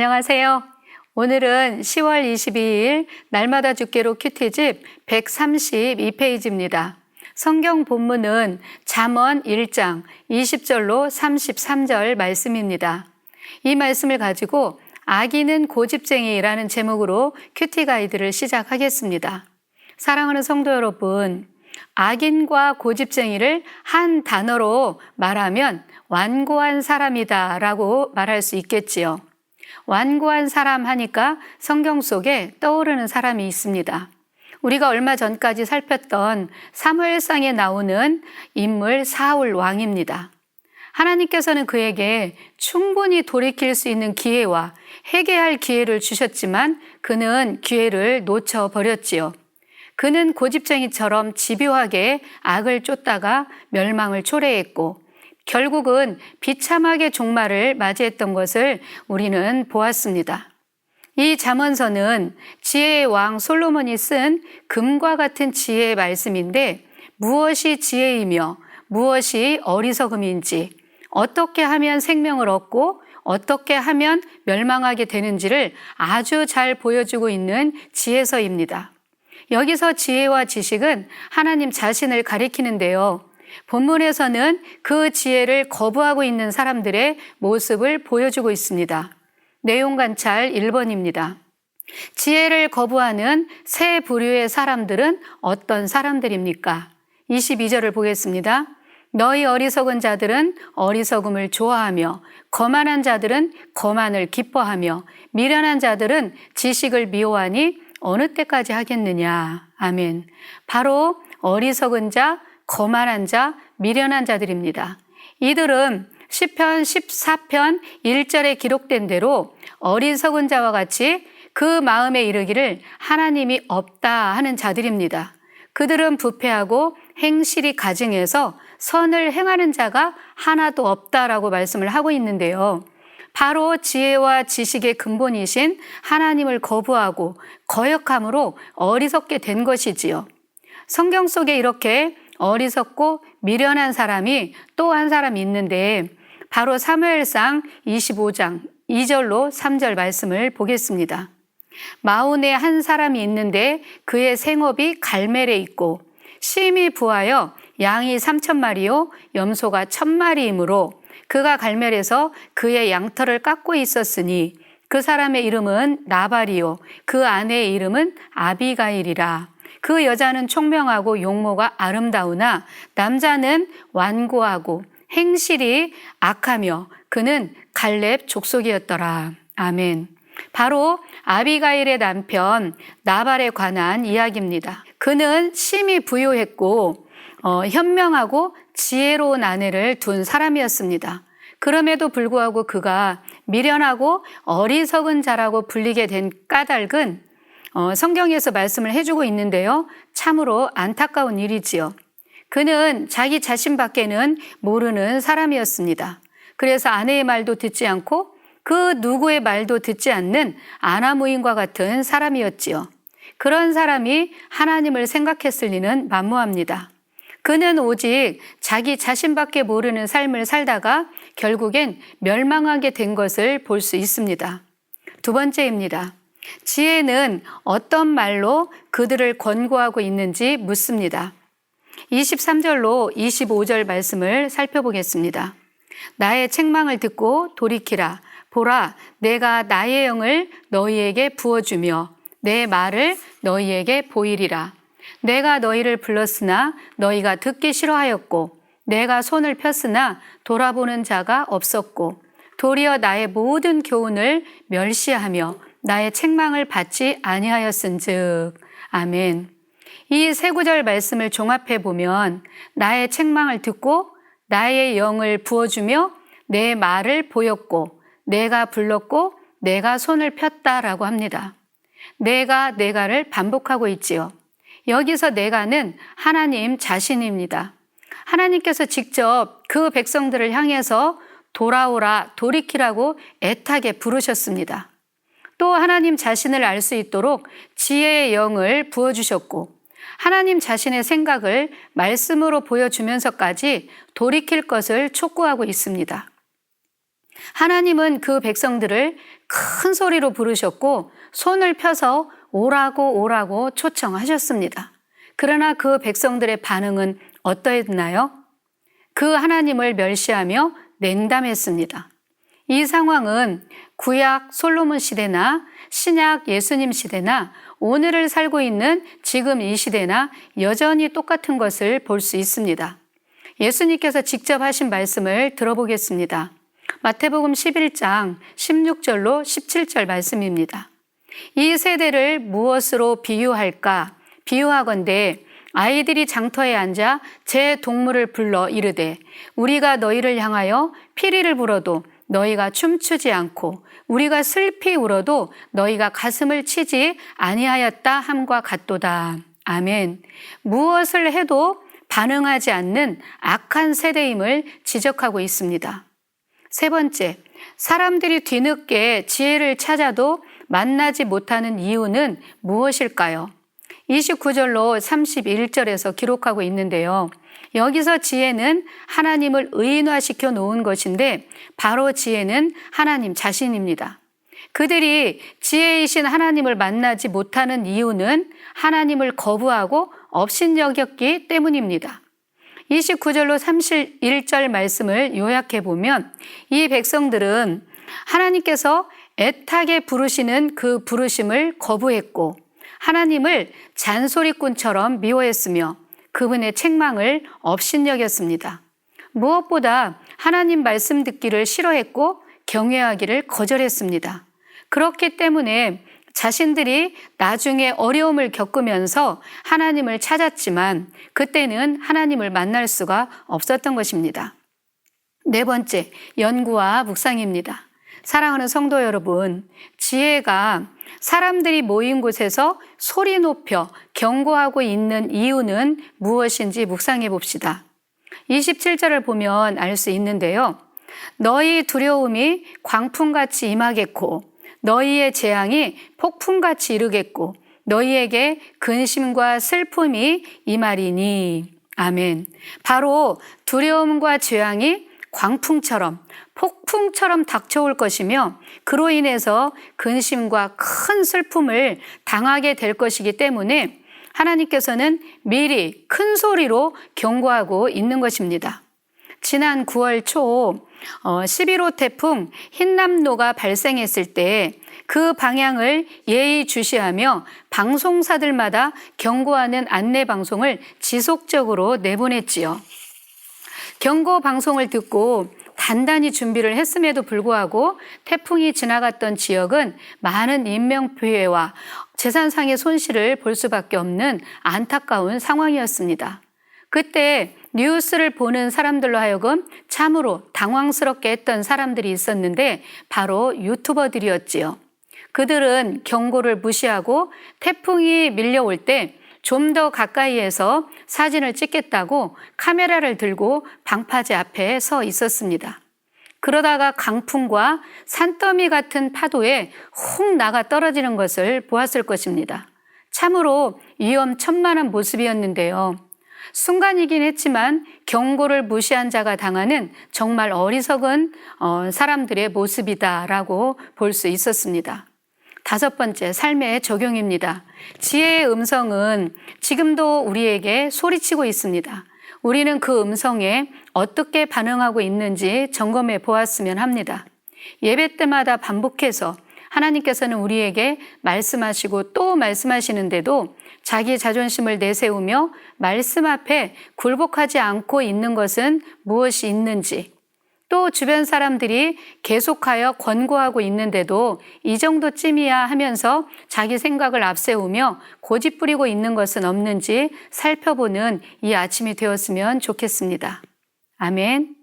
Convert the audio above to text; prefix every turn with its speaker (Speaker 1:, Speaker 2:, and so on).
Speaker 1: 안녕하세요. 오늘은 10월 22일 날마다 죽게로 큐티집 132페이지입니다. 성경 본문은 잠언 1장 20절로 33절 말씀입니다. 이 말씀을 가지고 악인은 고집쟁이라는 제목으로 큐티 가이드를 시작하겠습니다. 사랑하는 성도 여러분, 악인과 고집쟁이를 한 단어로 말하면 완고한 사람이다 라고 말할 수 있겠지요. 완고한 사람 하니까 성경 속에 떠오르는 사람이 있습니다. 우리가 얼마 전까지 살폈던 사무엘상에 나오는 인물 사울 왕입니다. 하나님께서는 그에게 충분히 돌이킬 수 있는 기회와 회개할 기회를 주셨지만 그는 기회를 놓쳐버렸지요. 그는 고집쟁이처럼 집요하게 악을 쫓다가 멸망을 초래했고 결국은 비참하게 종말을 맞이했던 것을 우리는 보았습니다. 이 잠언서는 지혜의 왕 솔로몬이 쓴 금과 같은 지혜의 말씀인데 무엇이 지혜이며 무엇이 어리석음인지, 어떻게 하면 생명을 얻고 어떻게 하면 멸망하게 되는지를 아주 잘 보여주고 있는 지혜서입니다. 여기서 지혜와 지식은 하나님 자신을 가리키는데요. 본문에서는 그 지혜를 거부하고 있는 사람들의 모습을 보여주고 있습니다. 내용 관찰 1번입니다. 지혜를 거부하는 세 부류의 사람들은 어떤 사람들입니까? 22절을 보겠습니다. 너희 어리석은 자들은 어리석음을 좋아하며 거만한 자들은 거만을 기뻐하며 미련한 자들은 지식을 미워하니 어느 때까지 하겠느냐. 아멘. 바로 어리석은 자, 거만한 자, 미련한 자들입니다. 이들은 시편 14편 1절에 기록된 대로 어리석은 자와 같이 그 마음에 이르기를 하나님이 없다 하는 자들입니다. 그들은 부패하고 행실이 가증해서 선을 행하는 자가 하나도 없다라고 말씀을 하고 있는데요. 바로 지혜와 지식의 근본이신 하나님을 거부하고 거역함으로 어리석게 된 것이지요. 성경 속에 이렇게 어리석고 미련한 사람이 또 한 사람이 있는데 바로 사무엘상 25장 2절로 3절 말씀을 보겠습니다. 마온에 한 사람이 있는데 그의 생업이 갈멜에 있고 심히 부하여 양이 3,000마리요 염소가 1,000마리이므로 그가 갈멜에서 그의 양털을 깎고 있었으니 그 사람의 이름은 나발이요 그 아내의 이름은 아비가일이라. 그 여자는 총명하고 용모가 아름다우나 남자는 완고하고 행실이 악하며 그는 갈렙 족속이었더라. 아멘. 바로 아비가일의 남편 나발에 관한 이야기입니다. 그는 심히 부유했고 현명하고 지혜로운 아내를 둔 사람이었습니다. 그럼에도 불구하고 그가 미련하고 어리석은 자라고 불리게 된 까닭은 성경에서 말씀을 해주고 있는데요. 참으로 안타까운 일이지요. 그는 자기 자신밖에는 모르는 사람이었습니다. 그래서 아내의 말도 듣지 않고 그 누구의 말도 듣지 않는 아나무인과 같은 사람이었지요. 그런 사람이 하나님을 생각했을 리는 만무합니다. 그는 오직 자기 자신밖에 모르는 삶을 살다가 결국엔 멸망하게 된 것을 볼 수 있습니다. 두 번째입니다. 지혜는 어떤 말로 그들을 권고하고 있는지 묻습니다. 23절로 25절 말씀을 살펴보겠습니다. 나의 책망을 듣고 돌이키라. 보라, 내가 나의 영을 너희에게 부어주며 내 말을 너희에게 보이리라. 내가 너희를 불렀으나 너희가 듣기 싫어하였고 내가 손을 폈으나 돌아보는 자가 없었고 도리어 나의 모든 교훈을 멸시하며 나의 책망을 받지 아니하였은즉. 아멘. 이 세 구절 말씀을 종합해 보면 나의 책망을 듣고 나의 영을 부어주며 내 말을 보였고 내가 불렀고 내가 손을 폈다라고 합니다. 내가를 반복하고 있지요. 여기서 내가는 하나님 자신입니다. 하나님께서 직접 그 백성들을 향해서 돌아오라, 돌이키라고 애타게 부르셨습니다. 또 하나님 자신을 알 수 있도록 지혜의 영을 부어주셨고 하나님 자신의 생각을 말씀으로 보여주면서까지 돌이킬 것을 촉구하고 있습니다. 하나님은 그 백성들을 큰 소리로 부르셨고 손을 펴서 오라고 초청하셨습니다. 그러나 그 백성들의 반응은 어떠했나요? 그 하나님을 멸시하며 냉담했습니다. 이 상황은 구약 솔로몬 시대나 신약 예수님 시대나 오늘을 살고 있는 지금 이 시대나 여전히 똑같은 것을 볼 수 있습니다. 예수님께서 직접 하신 말씀을 들어보겠습니다. 마태복음 11장 16절로 17절 말씀입니다. 이 세대를 무엇으로 비유할까? 비유하건대 아이들이 장터에 앉아 제 동물을 불러 이르되 우리가 너희를 향하여 피리를 불어도 너희가 춤추지 않고 우리가 슬피 울어도 너희가 가슴을 치지 아니하였다 함과 같도다. 아멘. 무엇을 해도 반응하지 않는 악한 세대임을 지적하고 있습니다. 세 번째, 사람들이 뒤늦게 지혜를 찾아도 만나지 못하는 이유는 무엇일까요? 29절로 31절에서 기록하고 있는데요. 여기서 지혜는 하나님을 의인화시켜 놓은 것인데 바로 지혜는 하나님 자신입니다. 그들이 지혜이신 하나님을 만나지 못하는 이유는 하나님을 거부하고 업신여겼기 때문입니다. 29절로 31절 말씀을 요약해 보면 이 백성들은 하나님께서 애타게 부르시는 그 부르심을 거부했고 하나님을 잔소리꾼처럼 미워했으며 그분의 책망을 업신여겼습니다. 무엇보다 하나님 말씀 듣기를 싫어했고 경외하기를 거절했습니다. 그렇기 때문에 자신들이 나중에 어려움을 겪으면서 하나님을 찾았지만 그때는 하나님을 만날 수가 없었던 것입니다. 네 번째, 연구와 묵상입니다. 사랑하는 성도 여러분, 지혜가 사람들이 모인 곳에서 소리 높여 경고하고 있는 이유는 무엇인지 묵상해 봅시다. 27절을 보면 알 수 있는데요. 너희 두려움이 광풍같이 임하겠고 너희의 재앙이 폭풍같이 이르겠고 너희에게 근심과 슬픔이 임하리니. 아멘. 바로 두려움과 재앙이 광풍처럼 폭풍처럼 닥쳐올 것이며 그로 인해서 근심과 큰 슬픔을 당하게 될 것이기 때문에 하나님께서는 미리 큰 소리로 경고하고 있는 것입니다. 지난 9월 초 11호 태풍 흰남노가 발생했을 때 그 방향을 예의주시하며 방송사들마다 경고하는 안내 방송을 지속적으로 내보냈지요. 경고 방송을 듣고 단단히 준비를 했음에도 불구하고 태풍이 지나갔던 지역은 많은 인명피해와 재산상의 손실을 볼 수밖에 없는 안타까운 상황이었습니다. 그때 뉴스를 보는 사람들로 하여금 참으로 당황스럽게 했던 사람들이 있었는데 바로 유튜버들이었지요. 그들은 경고를 무시하고 태풍이 밀려올 때 좀 더 가까이에서 사진을 찍겠다고 카메라를 들고 방파제 앞에 서 있었습니다. 그러다가 강풍과 산더미 같은 파도에 훅 나가 떨어지는 것을 보았을 것입니다. 참으로 위험천만한 모습이었는데요. 순간이긴 했지만 경고를 무시한 자가 당하는 정말 어리석은 사람들의 모습이다라고 볼 수 있었습니다. 다섯 번째, 삶의 적용입니다. 지혜의 음성은 지금도 우리에게 소리치고 있습니다. 우리는 그 음성에 어떻게 반응하고 있는지 점검해 보았으면 합니다. 예배 때마다 반복해서 하나님께서는 우리에게 말씀하시고 또 말씀하시는데도 자기 자존심을 내세우며 말씀 앞에 굴복하지 않고 있는 것은 무엇이 있는지, 또 주변 사람들이 계속하여 권고하고 있는데도 이 정도쯤이야 하면서 자기 생각을 앞세우며 고집 부리고 있는 것은 없는지 살펴보는 이 아침이 되었으면 좋겠습니다. 아멘.